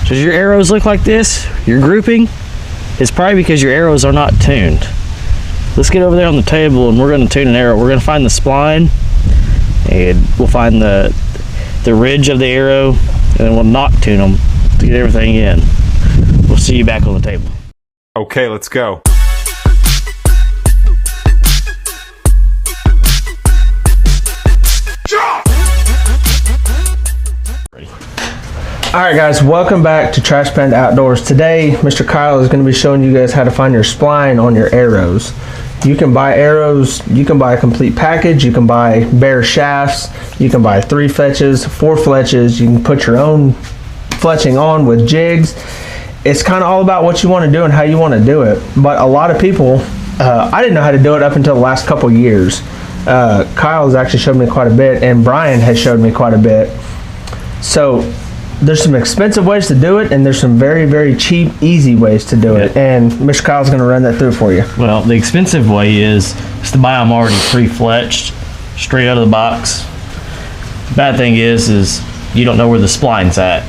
Does your arrows look like this? Your grouping? It's probably because your arrows are not tuned. Let's get over there on the table and we're going to tune an arrow. We're going to find the spline and we'll find the ridge of the arrow and then we'll knock tune them to get everything in. We'll see you back on the table. Okay, let's go. Alright guys, welcome back to Trash Panda Outdoors. Today, Mr. Kyle is going to be showing you guys how to find your spline on your arrows. You can buy arrows, you can buy a complete package, you can buy bare shafts, you can buy 3 fletches, 4 fletches, you can put your own fletching on with jigs. It's kind of all about what you want to do and how you want to do it. But a lot of people, I didn't know how to do it up until the last couple years. Kyle has actually showed me quite a bit and Brian has showed me quite a bit. So there's some expensive ways to do it and there's some very, very cheap, easy ways to do it. And Mr. Kyle's going to run that through for you. Well, the expensive way is to buy them already pre-fletched, straight out of the box. Bad thing is you don't know where the spline's at.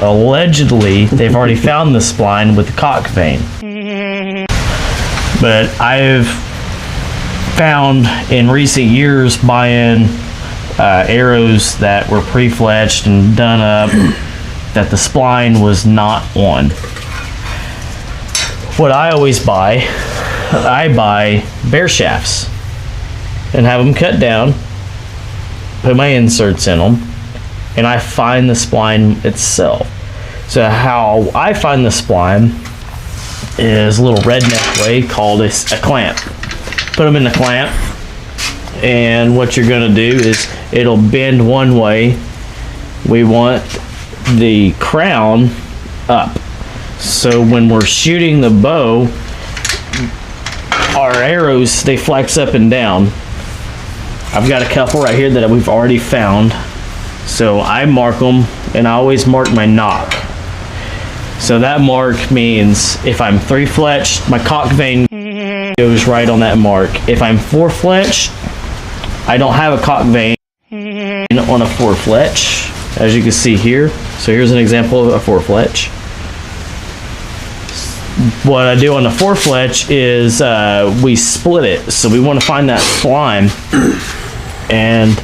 Allegedly, they've already found the spline with the cock vein. But I've found in recent years buying arrows that were pre-fletched and done up that the spline was not on. What I always buy, I buy bare shafts and have them cut down, put my inserts in them, and I find the spline itself. So how I find the spline is a little redneck way called a clamp. Put them in the clamp, and what you're going to do is it'll bend one way. We want the crown up. So when we're shooting the bow, our arrows, they flex up and down. I've got a couple right here that we've already found. So I mark them, and I always mark my knock. So that mark means if I'm 3-fletched, my cock vein goes right on that mark. If I'm 4-fletched, I don't have a cock vein on a 4-fletch, as you can see here. So here's an example of a 4-fletch. What I do on the 4-fletch is we split it. So we want to find that spline. And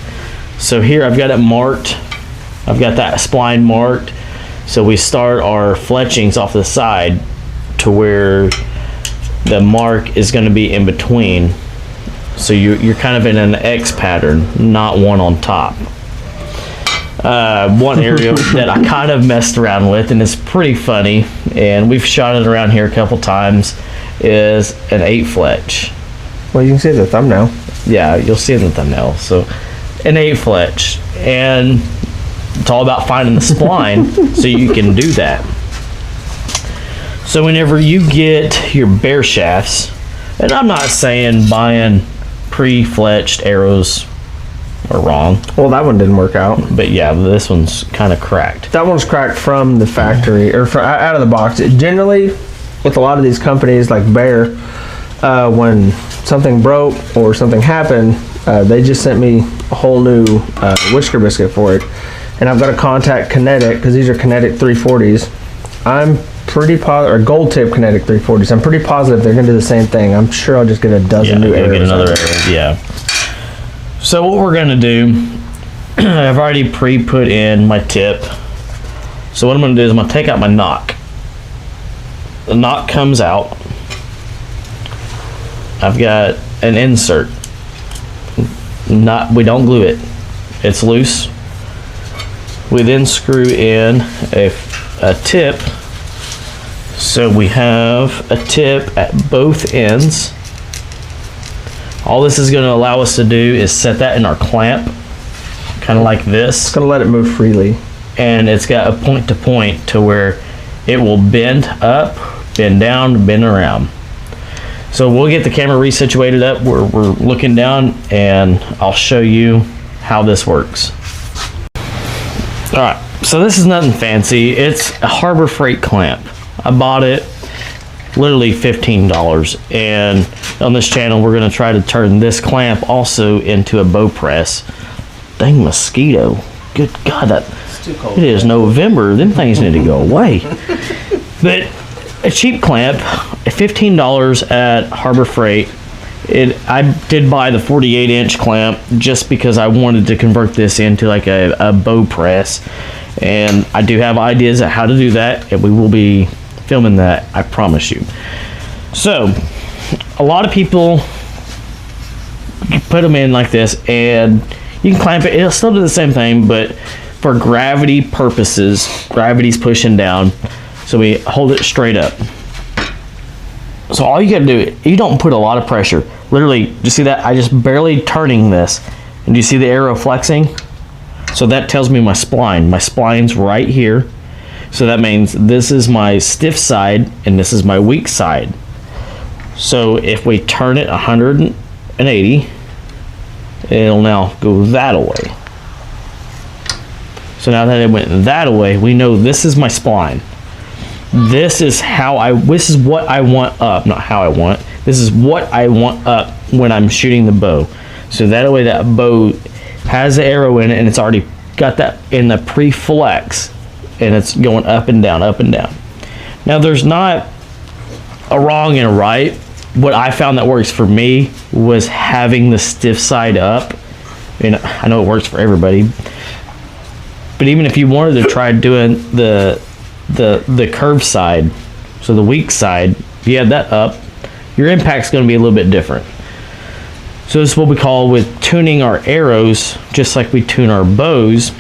so here I've got it marked. I've got that spline marked. So we start our fletchings off the side to where the mark is going to be in between. So you're kind of in an X pattern, not one on top. One area that I kind of messed around with, and it's pretty funny, and we've shot it around here a couple times, is an 8-fletch. Well, you can see the thumbnail. Yeah, you'll see it in the thumbnail. So an 8-fletch, and it's all about finding the spline so you can do that. So whenever you get your bare shafts, and I'm not saying buying pre-fletched arrows are wrong. Well, that one didn't work out. But yeah, this one's kind of cracked. That one's cracked from the factory, or out of the box. Generally, with a lot of these companies like Bear, when something broke or something happened, they just sent me a whole new whisker biscuit for it. And I've got to contact Kinetic, because these are Kinetic 340s. I'm pretty positive, or Gold Tip Kinetic 340s. I'm pretty positive they're going to do the same thing. I'm sure I'll just get a dozen new arrows. Get another arrow, yeah. So what we're going to do, I've already pre-put in my tip. So what I'm going to do is I'm going to take out my knock. The knock comes out. I've got an insert. We don't glue it. It's loose. We then screw in a tip. So we have a tip at both ends. All this is going to allow us to do is set that in our clamp, kind of like this. It's going to let it move freely. And it's got a point to point to where it will bend up, bend down, bend around. So we'll get the camera resituated up. We're looking down, and I'll show you how this works. All right, so this is nothing fancy. It's a Harbor Freight clamp. I bought it literally $15, and on this channel we're going to try to turn this clamp also into a bow press. Dang mosquito, good God, that It's too cold. it is November. Them things need to go away. But a cheap clamp, $15 at Harbor Freight. I did buy the 48-inch clamp just because I wanted to convert this into like a bow press, and I do have ideas at how to do that, and we will be filming that, I promise you. So a lot of people put them in like this, and you can clamp it. It'll still do the same thing, but for gravity purposes, gravity's pushing down, so we hold it straight up. So all you gotta do, you don't put a lot of pressure. Literally, you see that? I just barely turning this. And do you see the arrow flexing? So that tells me my spline. My spline's right here. So that means this is my stiff side and this is my weak side. So if we turn it 180, it'll now go that away. So now that it went that away, we know this is my spline. This is what I want up, not how I want. This is what I want up when I'm shooting the bow. So that way that bow has the arrow in it and it's already got that in the pre-flex and it's going up and down, up and down. Now there's not a wrong and a right. What I found that works for me was having the stiff side up. And I know it works for everybody. But even if you wanted to try doing the curved side, so the weak side, if you have that up, your impact's going to be a little bit different. So this is what we call with tuning our arrows, just like we tune our bows.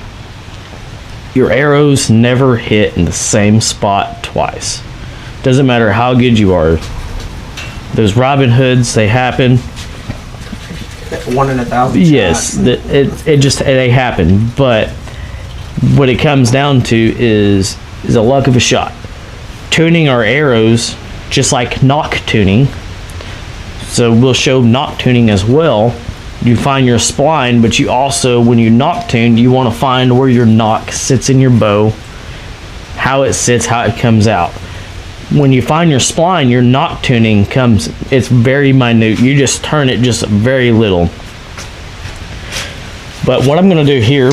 Your arrows never hit in the same spot twice. Doesn't matter how good you are. Those Robin Hoods, they happen. 1 in 1,000. Yes, they happen. But what it comes down to is a luck of a shot. Tuning our arrows, just like knock tuning. So we'll show knock tuning as well. You find your spline, but you also, when you knock tune, you want to find where your knock sits in your bow, how it sits, how it comes out. When you find your spline, your knock tuning it's very minute. You just turn it just very little. But what I'm going to do here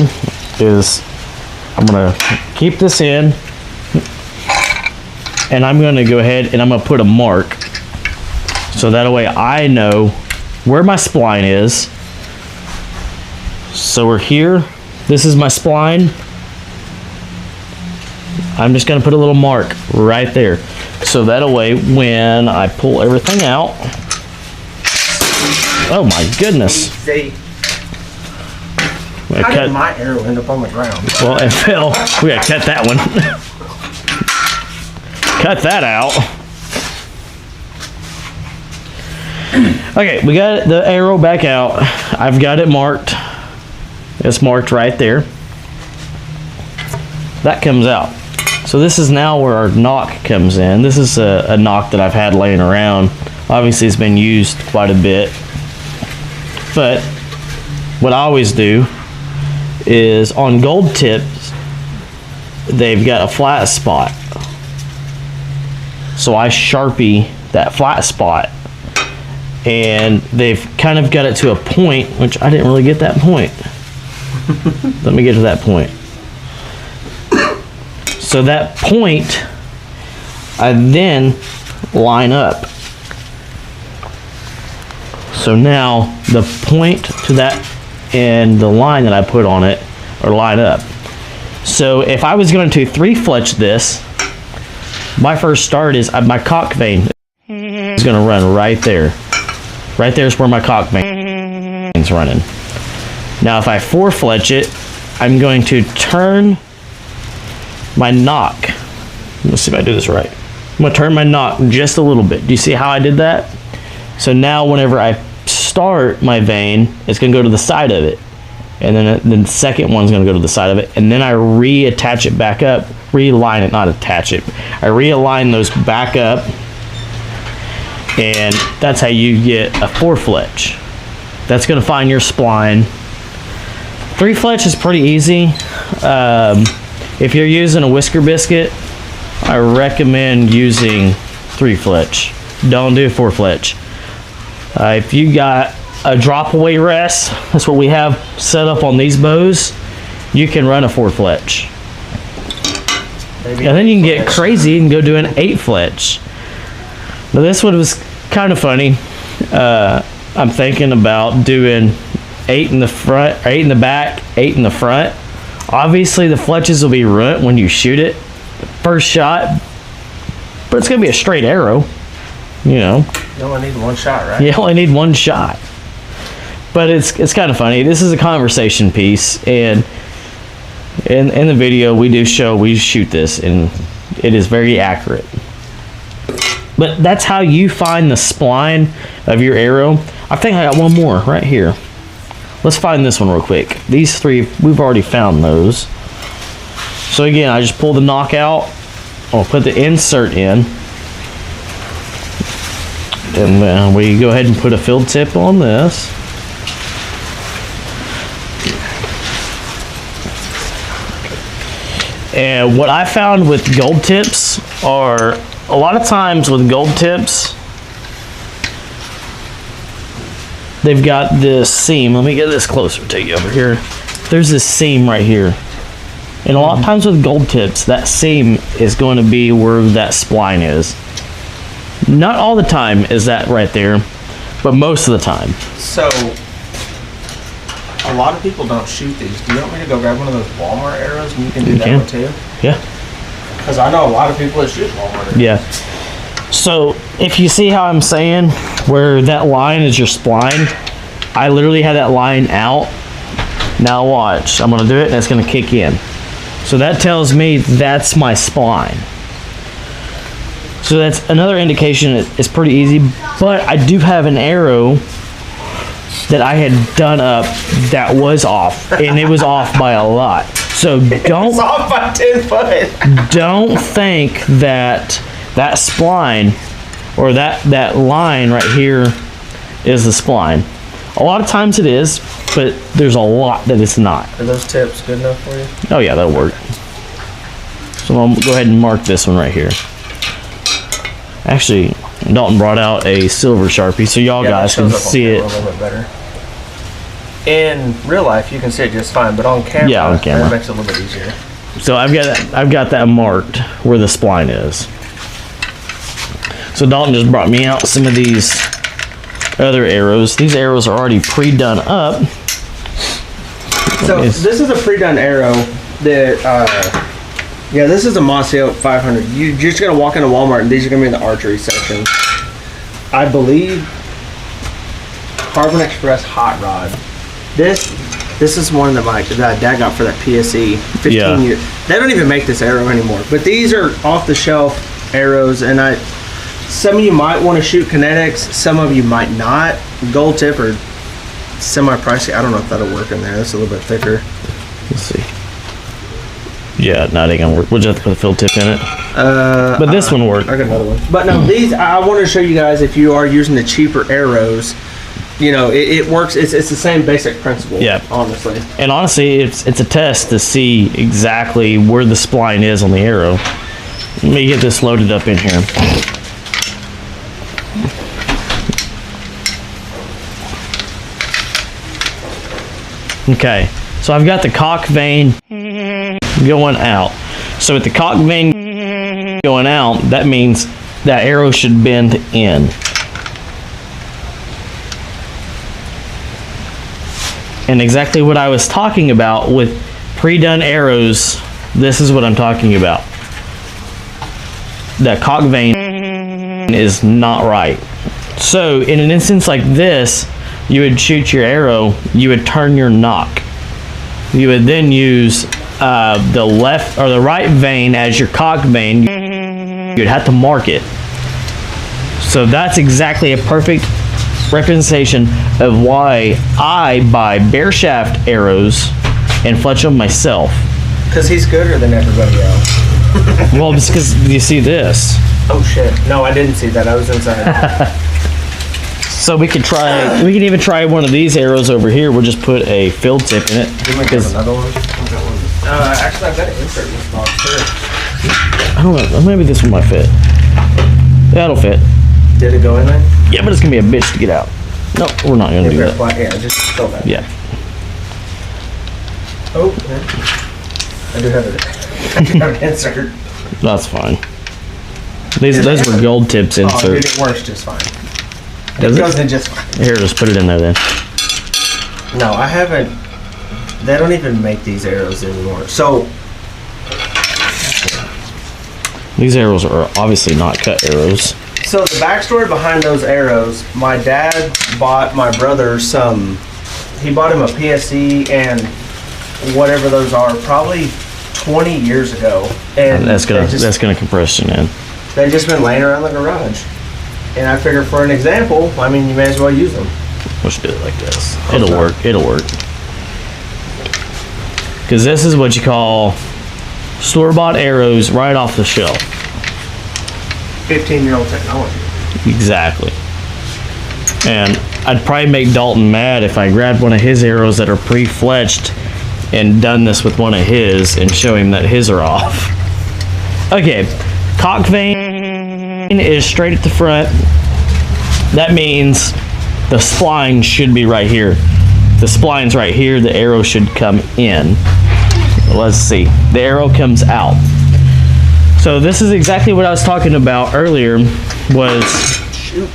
is I'm going to keep this in, and I'm going to go ahead and I'm going to put a mark. So that way I know where my spline is. So we're here. This is my spline. I'm just going to put a little mark right there. So that way when I pull everything out. Oh my goodness. See, how did my arrow end up on the ground? Well, it fell. We gotta cut that one. Cut that out. Okay, we got the arrow back out. I've got it marked. It's marked right there. That comes out. So this is now where our knock comes in. This is a knock that I've had laying around. Obviously it's been used quite a bit. But what I always do is on gold tips, they've got a flat spot. So I Sharpie that flat spot, and they've kind of got it to a point, which I didn't really get that point. Let me get to that point. So that point, I then line up. So now the point to that and the line that I put on it are lined up. So if I was going to 3-fletch this, my first start is my cock vein is going to run right there. Right there is where my cock vein is running. Now if I 4-fletch it, I'm going to turn my knock. Let's see if I do this right. I'm going to turn my knock just a little bit. Do you see how I did that? So now whenever I start my vein, it's going to go to the side of it. And then the second one's going to go to the side of it. And then I reattach it back up. Realign it, not attach it. I realign those back up. And that's how you get a 4-fletch. That's going to find your spline. 3-fletch is pretty easy. If you're using a whisker biscuit, I recommend using 3-fletch. Don't do 4-fletch. If you got a drop away rest, that's what we have set up on these bows. you can run a 4 fletch. Maybe And then you can get fletch. crazy and go do an 8 fletch. Now this one was kind of funny. I'm thinking about doing 8 in the front, 8 in the back, 8 in the front. Obviously the fletches will be ruined when you shoot it first shot, but it's gonna be a straight arrow. You know, You only need one shot, right? you only need one shot. But it's kind of funny. This is a conversation piece, and in the video we shoot this, and it is very accurate. But that's how you find the spline of your arrow. I think I got one more right here. Let's find this one real quick. These 3, we've already found those. So again, I just pull the knockout. I'll put the insert in. And then we go ahead and put a field tip on this. And what I found with gold tips are, a lot of times with gold tips, they've got this seam. Let me get this closer to you over here. There's this seam right here. And a lot of times with gold tips, that seam is going to be where that spline is. Not all the time is that right there, but most of the time. So, a lot of people don't shoot these. Do you want me to go grab one of those Walmart arrows and you can do You that can. one too? Yeah. Because I know a lot of people that shoot Walmart arrows. Yeah. So if you see how I'm saying where that line is your spline, I literally had that line out. Now watch, I'm gonna do it and it's gonna kick in. So that tells me that's my spline. So that's another indication it's pretty easy, but I do have an arrow that I had done up that was off, and it was off by a lot. So It's off by 10 foot. don't think that that spline or that line right here is the spline. A lot of times it is, but there's a lot that it's not. Are those tips good enough for you? Oh yeah, that'll work. So I'm gonna go ahead and mark this one right here. Actually, Dalton brought out a silver Sharpie so y'all Yeah, that guys can shows up on see camera it. a little bit better. In real life, you can see it just fine, but on camera, Yeah, on camera. that makes it a little bit easier. So I've got that marked where the spline is. So Dalton just brought me out some of these other arrows. These arrows are already pre-done up. So It's- this is a pre-done arrow that, yeah, this is a Mossy Oak 500. You're just gonna walk into Walmart and these are gonna be in the archery section. I believe Carbon Express Hot Rod. This is one that that Dad got for that PSE 15 Yeah. years. They don't even make this arrow anymore, but these are off the shelf arrows, and some of you might want to shoot kinetics, some of you might not. Gold tip or semi-pricey. I don't know if that'll work in there. That's a little bit thicker. Let's see. Yeah, not ain't gonna work. We'll just have to put a field tip in it. But this one worked. I got another one. But no, these I wanted to show you guys if you are using the cheaper arrows, you know, it works. It's the same basic principle. Yeah. Honestly. And honestly, it's a test to see exactly where the spline is on the arrow. Let me get this loaded up in here. Okay, so I've got the cock vein going out. So with the cock vein going out, that means that arrow should bend in. And exactly what I was talking about with pre-done arrows, this is what I'm talking about. That cock vein is not right. So in an instance like this, you would shoot your arrow, you would turn your knock. You would then use the left or the right vein as your cock vein. You'd have to mark it. So that's exactly a perfect representation of why I buy bare shaft arrows and fletch them myself. Because he's gooder than everybody else. Well, it's because you see this. Oh shit! No, I didn't see that. I was inside. So we can even try one of these arrows over here. We'll just put a field tip in it. You might have Because another one. I've got one. Actually, I've got to insert this box too. I don't know, maybe this one might fit. That'll fit. Did it go in there? Yeah, but it's gonna be a bitch to get out. No, we're not gonna do that. Yeah, just fill that. Yeah. Oh, I do have an insert. That's fine. Those were gold tips Oh, insert. dude, it works just fine. Does It it? goes in just fine. Here, just put it in there then. No, I haven't. They don't even make these arrows anymore. So, These arrows are obviously not cut arrows. so the backstory behind those arrows, my dad bought my brother some. He bought him a PSE and whatever those are, probably 20 years ago. And That's gonna they just, that's gonna compression in. they've just been laying around the garage. And I figure for an example, I mean, you may as well use them. We should do it like this. It'll work. It'll work. Because this is what you call store-bought arrows right off the shelf. 15-year-old technology. Exactly. And I'd probably make Dalton mad if I grabbed one of his arrows that are pre-fletched and done this with one of his and show him that his are off. Okay, cock vein is straight at the front. That means the spline should be right here. The spline's right here, the arrow should come in. Let's see, the arrow comes out. So this is exactly what I was talking about earlier, was Shoot.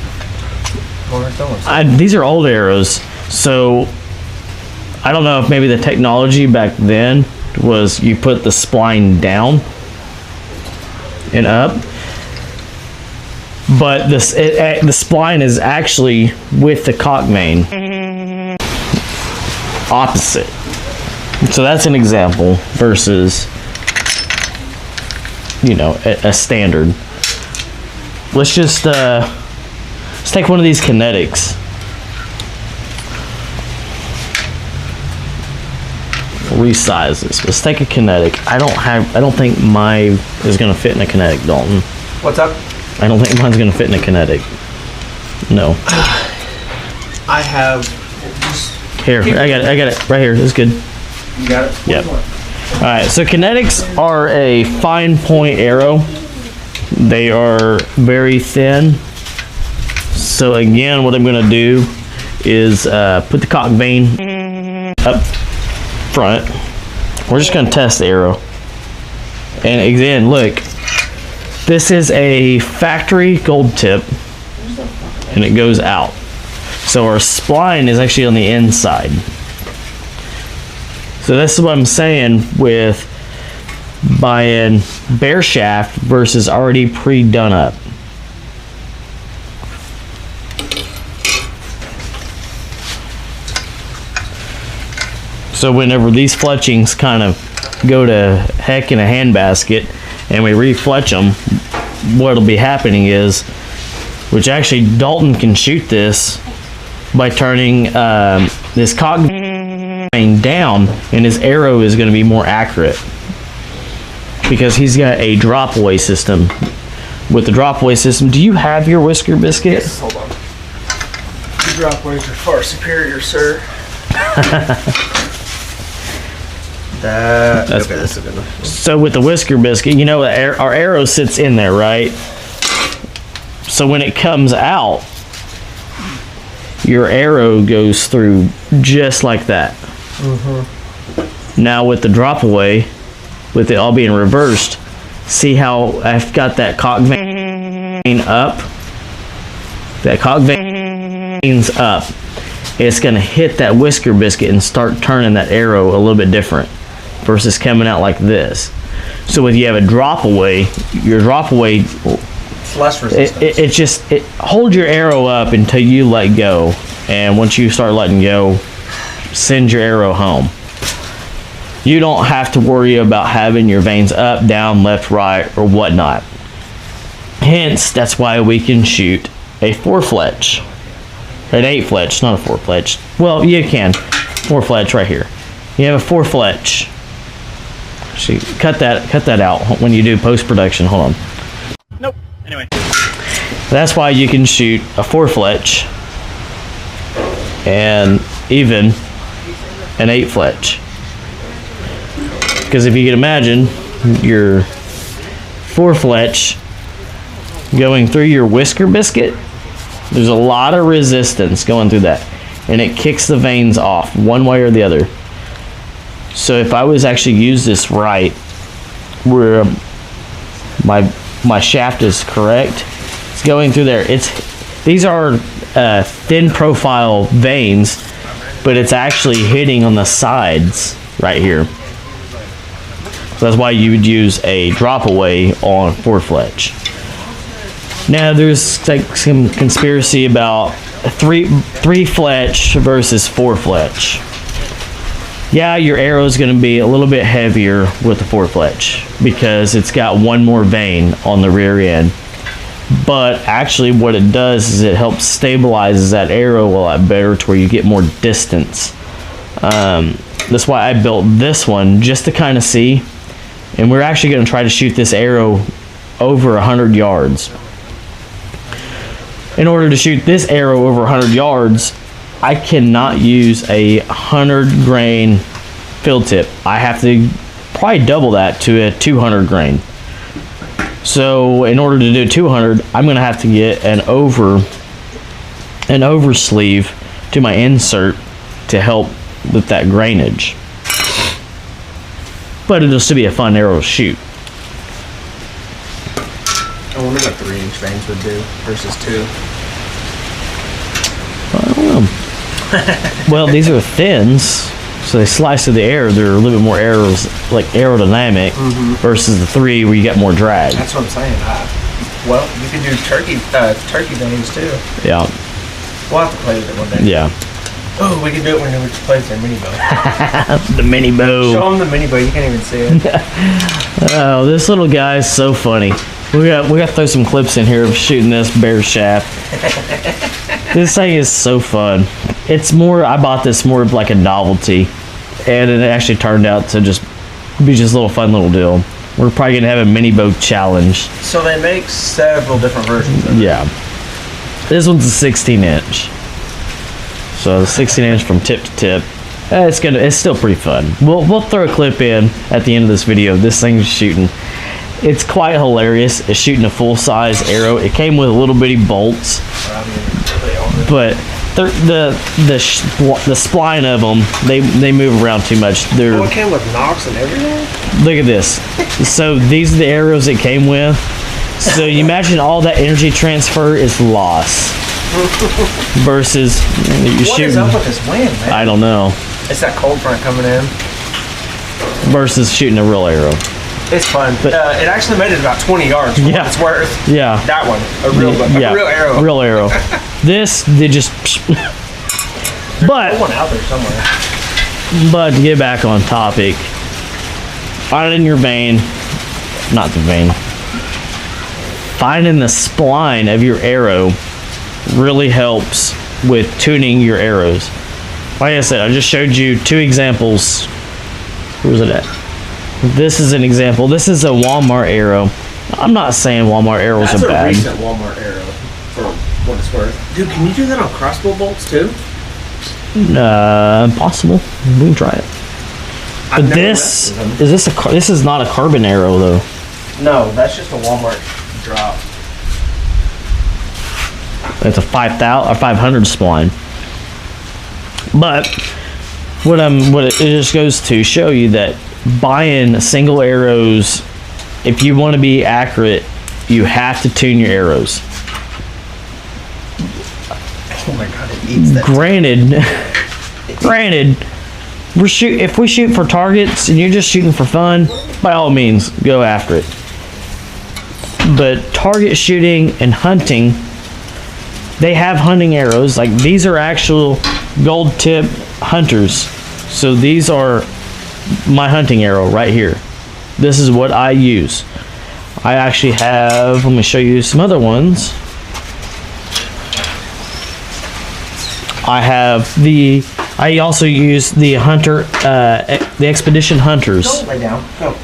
these are old arrows, so I don't know if maybe the technology back then was you put the spline down and up, but the spline is actually with the cock vein opposite. So that's an example versus, you know, a standard. Let's just let's take one of these kinetics. Resize this. Let's take a kinetic. I don't think mine is gonna fit in a kinetic, Dalton. What's up? I don't think mine's gonna fit in a kinetic. No. I have. Here, I got it right here. It's good. You got it? Yep. All right, so kinetics are a fine point arrow. They are very thin. So again, what I'm gonna do is put the cock vein up front. We're just gonna test the arrow. And again, look, this is a factory gold tip and it goes out. So our spline is actually on the inside. So this is what I'm saying with buying bare shaft versus already pre-done up. So whenever these fletchings kind of go to heck in a handbasket and we refletch them, what'll be happening is, which actually Dalton can shoot this by turning this cock vein down, and his arrow is going to be more accurate because he's got a drop away system. With the drop away system, do you have your whisker biscuit? Yes, hold on. Your drop ways are far superior, sir. That's okay, that's a good one. So with the whisker biscuit, you know, our arrow sits in there, right? So when it comes out, your arrow goes through just like that. Now with the drop away, with it all being reversed, see how I've got that cock vein up? That cock vein's up. It's gonna hit that whisker biscuit and start turning that arrow a little bit different versus coming out like this. So if you have a drop away, your drop away, It's less resistance. it hold your arrow up until you let go, and once you start letting go, send your arrow home. You don't have to worry about having your veins up, down, left, right, or whatnot. Hence, that's why we can shoot a 4-fletch. An 8-fletch, not a 4-fletch. Well, you can. 4-fletch right here. You have a 4-fletch. See, cut that out when you do post-production. Hold on. Nope. Anyway. That's why you can shoot a 4-fletch and even an 8-fletch. Because if you can imagine your 4-fletch going through your whisker biscuit, there's a lot of resistance going through that, and it kicks the veins off one way or the other. So if I was actually use this right, where my shaft is correct, it's going through there. These are thin profile veins, but it's actually hitting on the sides right here. So that's why you would use a drop away on 4-fletch. Now there's like some conspiracy about 3-fletch versus 4-fletch. Yeah, your arrow is going to be a little bit heavier with the 4-fletch because it's got one more vein on the rear end. But actually what it does is it helps stabilizes that arrow a lot better to where you get more distance. That's why I built this one, just to kind of see. And we're actually going to try to shoot this arrow over 100 yards. In order to shoot this arrow over 100 yards, I cannot use a 100 grain field tip. I have to probably double that to a 200 grain. So in order to do 200, I'm going to have to get an oversleeve to my insert to help with that grainage. But it'll still be a fun arrow to shoot. I wonder what 3-inch veins would do versus 2. I don't know. Well, these are thins, so they slice through the air. They're a little bit more aerodynamic versus the 3 where you get more drag. That's what I'm saying. Well, you can do turkey veins too. Yeah. We'll have to play with it one day. Yeah. Oh, we can do it when we play with our mini bow. The mini bow. Show them the mini bow. You can't even see it. Oh, this little guy is so funny. We got to throw some clips in here of shooting this bear shaft. This thing is so fun. It's more, I bought this more of like a novelty, and it actually turned out to just be just a little fun little deal. We're probably gonna have a mini bow challenge. So they make several different versions of it. Yeah. This one's a 16-inch. So the 16-inch from tip to tip. It's still pretty fun. We'll throw a clip in at the end of this video. This thing's shooting. It's quite hilarious. It's shooting a full-size arrow. It came with little bitty bolts, but the spline of them, they move around too much. Oh, it came with knocks and everything? Look at this. So these are the arrows it came with. So you imagine all that energy transfer is lost versus you What shooting. is up with this wind, man? I don't know. It's that cold front coming in. Versus shooting a real arrow. It's fun. But- It actually made it about 20 yards for Yeah. what it's worth. Yeah. That one. A real arrow. Real arrow. This, they just. There's one out there somewhere. But to get back on topic, finding your vein, not the vein, finding the spline of your arrow really helps with tuning your arrows. Like I said, I just showed you 2 examples. Where's it at? This is an example. This is a Walmart arrow. I'm not saying Walmart arrows That's are a bad. recent Walmart arrow for what it's worth. Dude, can you do that on crossbow bolts too? Possible. We can try it. But this this is not a carbon arrow though. No, that's just a Walmart drop. It's a 500 spline. But what it just goes to show you that buying single arrows, if you want to be accurate, you have to tune your arrows. Oh my god, it eats that. Granted, if we shoot for targets and you're just shooting for fun, by all means, go after it. But target shooting and hunting, they have hunting arrows. Like these are actual gold tip hunters. So these are my hunting arrow right here. This is what I use. I actually have, let me show you some other ones. I also use the Hunter, the Expedition Hunters. Don't lay down. Go.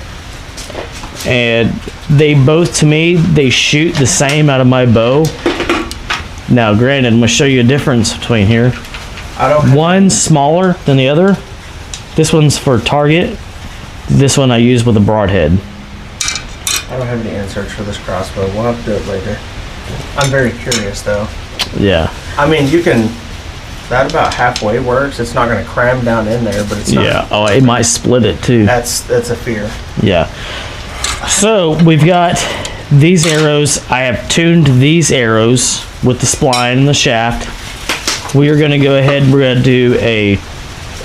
And they both, to me, they shoot the same out of my bow. Now, granted, I'm going to show you a difference between here. One's smaller than the other. This one's for target. This one I use with a broadhead. I don't have any inserts for this crossbow. We'll have to do it later. I'm very curious though. Yeah. I mean, you can That about halfway works. It's not going to cram down in there, but it's not. Yeah. Oh, it might split it too. That's a fear. Yeah. So we've got these arrows. I have tuned these arrows with the spline and the shaft. We are going to go ahead and we're going to do a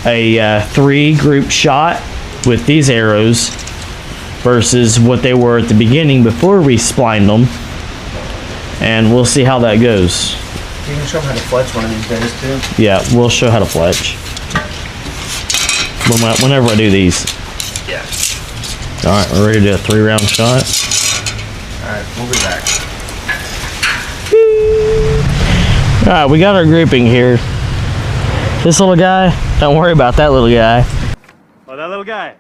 3-group shot with these arrows versus what they were at the beginning before we splined them. And we'll see how that goes. You can show them how to fletch one of these days too. Yeah, we'll show how to fletch. Whenever I do these. Yeah. Alright, we're ready to do a 3-round shot. Alright, we'll be back. Alright, we got our grouping here. This little guy, don't worry about that little guy. Oh, that little guy.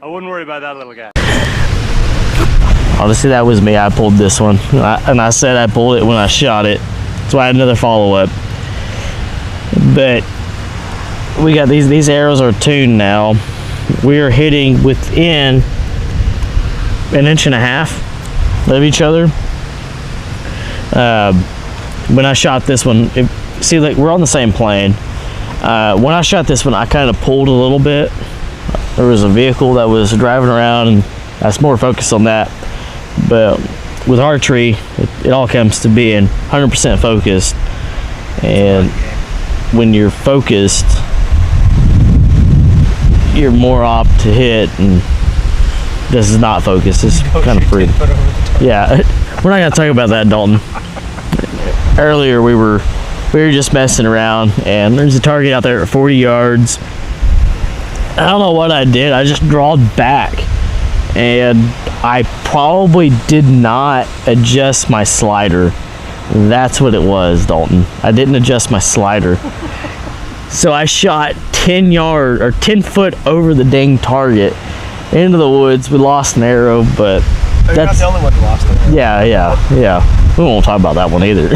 I wouldn't worry about that little guy. Honestly, that was me. I pulled this one. And I said I pulled it when I shot it. That's why I had another follow-up. But we got these arrows are tuned now. We are hitting within 1.5 inches of each other. When I shot this one, see, like, we're on the same plane. When I shot this one, I kind of pulled a little bit. There was a vehicle that was driving around, and I was more focused on that. But with archery, it all comes to being 100% focused. And when you're focused, you're more apt to hit, and this is not focused. It's kind of free. Yeah, we're not gonna talk about that, Dalton. Earlier we were just messing around, and there's a target out there at 40 yards. I don't know what I did. I just drawed back, and I probably did not adjust my slider. That's what it was, Dalton. I didn't adjust my slider. So I shot 10 foot over the dang target into the woods. We lost an arrow, but You're not the only one who lost it. yeah. We won't talk about that one either.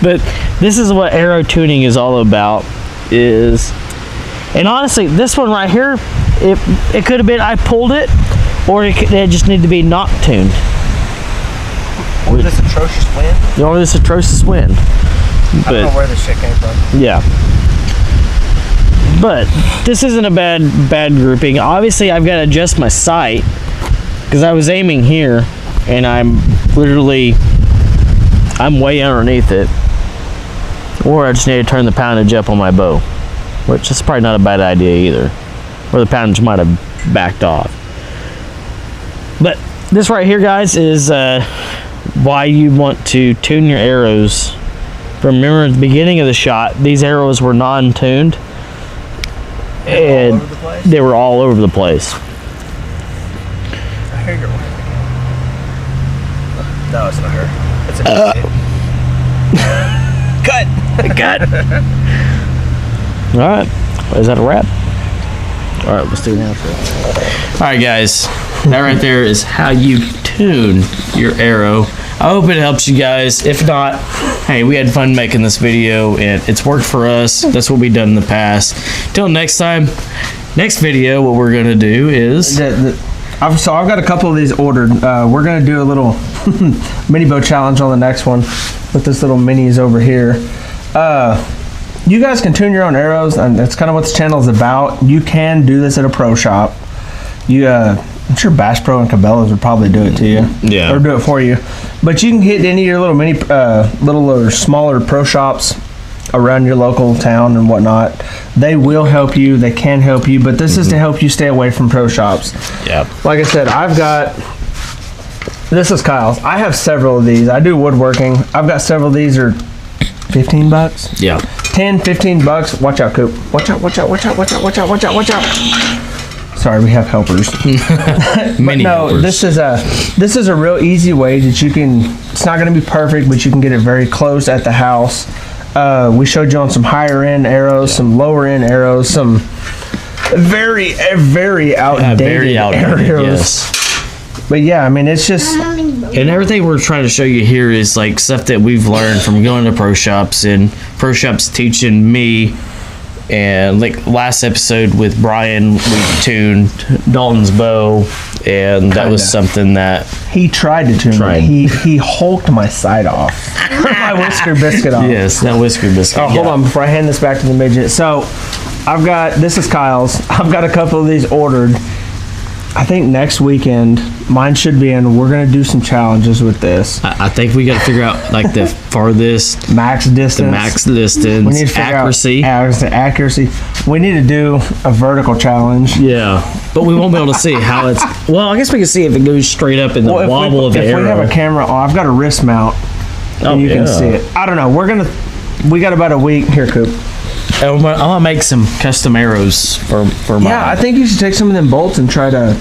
But this is what arrow tuning is all about. And honestly, this one right here, it could have been I pulled it, or it just needed to be not tuned. Or this atrocious wind? Or this atrocious wind. I don't know where this shit came from. Yeah. But this isn't a bad grouping. Obviously, I've got to adjust my sight because I was aiming here, and I'm way underneath it. Or I just need to turn the poundage up on my bow, which is probably not a bad idea either. Or the poundage might have backed off. But this right here, guys, is why you want to tune your arrows. Remember at the beginning of the shot, these arrows were non-tuned. And they were all over the place. I hear your wife again. No, it's not her. It's a Cut! Alright. Is that a wrap? Alright, let's do an outro. Alright, guys. That right there is how you tune your arrow. I hope it helps you guys. If not, hey, we had fun making this video, and it's worked for us. That's what we've done in the past. Till next time, next video, what we're going to do is... I've got a couple of these ordered. We're going to do a little mini bow challenge on the next one with this little minis over here. You guys can tune your own arrows, and that's kind of what this channel is about. You can do this at a pro shop. I'm sure Bass Pro and Cabela's would probably do it to you. Yeah. Or do it for you. But you can hit any of your little little or smaller pro shops around your local town and whatnot. They will help you. They can help you. But this is to help you stay away from pro shops. Yeah. Like I said, this is Kyle's. I have several of these. I do woodworking. I've got several of these are $15. Yeah. 10, 15 bucks. Watch out, Coop. Watch out, watch out, watch out, watch out, watch out, watch out, watch out. Sorry, we have helpers. But no, helpers. This is a real easy way that you can, it's not going to be perfect, but you can get it very close at the house. We showed you on some higher end arrows, some lower end arrows, some very outdated arrows. Yes. But yeah, I mean, it's just... And everything we're trying to show you here is like stuff that we've learned from going to pro shops, and pro shops teaching me. And like last episode with Brian, we tuned Dalton's bow, and that was Kinda. something that He tried to tune Tried. me. He hulked my side off. My Whisker Biscuit off. yes, that whisker biscuit. Oh, hold on before I hand this back to the midget. So, this is Kyle's. I've got a couple of these ordered. I think next weekend, mine should be in. We're going to do some challenges with this. I think we got to figure out like the farthest, Max distance. the max distance, We need to figure accuracy. out accuracy. We need to do a vertical challenge. Yeah, but we won't be able to see how it's. Well, I guess we can see if it goes straight up in the Well, wobble of the if arrow. we have a camera on, I've got a wrist mount, Oh, and you can yeah. see it. I don't know. We got about a week here, Coop. I'm gonna make some custom arrows for my Yeah, I think you should take some of them bolts and try to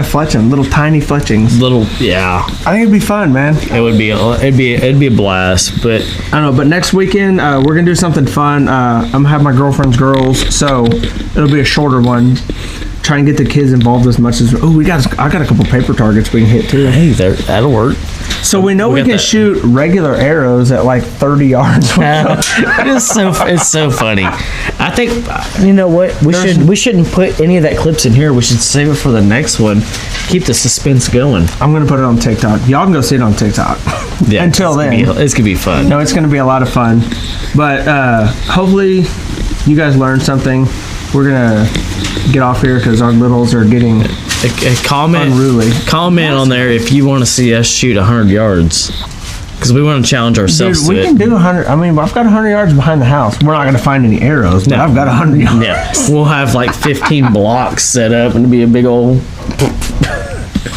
fletch them, little tiny fletchings. little. Yeah, I think it'd be fun, man. it would be. It'd be a blast. But I don't know, but next weekend we're gonna do something fun. I'm gonna have my girlfriend's girls, so it'll be a shorter one. Try and get the kids involved as much as. Oh, I got a couple paper targets we can hit too. hey, that'll work. So we know we got can that. shoot regular arrows at like 30 yards. It's so funny. I think you know what we shouldn't put any of that clips in here. We should save it for the next one. Keep the suspense going. I'm gonna put it on TikTok. Y'all can go see it on TikTok. Yeah. Until then, it's gonna be fun. no, it's gonna be a lot of fun. But hopefully, you guys learned something. We're gonna get off here because our littles are getting A comment. unruly. Comment on there if you want to see us shoot 100 yards, because we want to challenge Dude, ourselves we to can it. do 100. I mean, I've got 100 yards behind the house. We're not gonna find any arrows, but No. I've got 100 yards. Yeah, we'll have like 15 blocks set up, and it'll be a big old.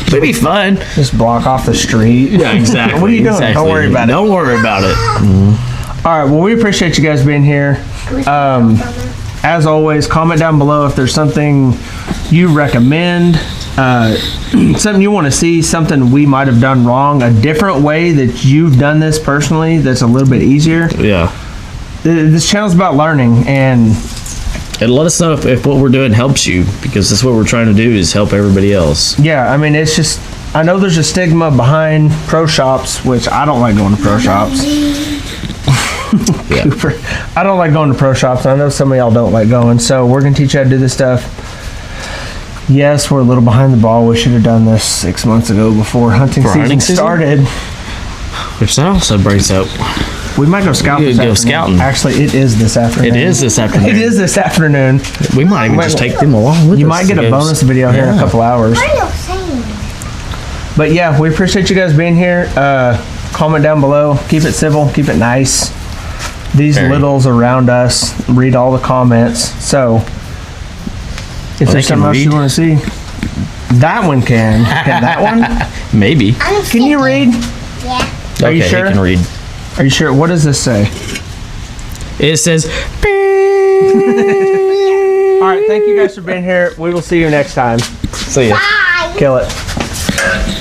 It'll be fun. Just block off the street. Yeah, exactly. What are you doing? Exactly. Don't worry about it. Don't worry about it. All right. Well, we appreciate you guys being here. As always, comment down below if there's something you recommend, something you want to see, something we might have done wrong, a different way that you've done this personally that's a little bit easier. Yeah. This channel's about learning, and And let us know if what we're doing helps you, because that's what we're trying to do is help everybody else. yeah, I mean, it's just, I know there's a stigma behind pro shops, which I don't like going to pro shops. Yeah. Cooper, I don't like going to pro shops. I know some of y'all don't like going, so we're gonna teach you how to do this stuff. Yes, we're a little behind the ball. We should have done this 6 months ago before hunting For season hunting season? started. Which that also brings up. We might go scout We this could go afternoon. scouting. Actually, it is this afternoon. It is this afternoon. It is this afternoon. We might even Might- just take them along with us. You might get a to go bonus video here in a Yeah. couple hours. But yeah, we appreciate you guys being here. Comment down below. Keep it civil. Keep it nice. These Very. littles around us read all the comments. So if they there's can something else you read? want to see, that one can. Can that one? Maybe. Can you read? Yeah. Are you Okay, sure? he can read. Are you sure? What does this say? It says. All right. Thank you guys for being here. We will see you next time. See ya. Bye. Kill it.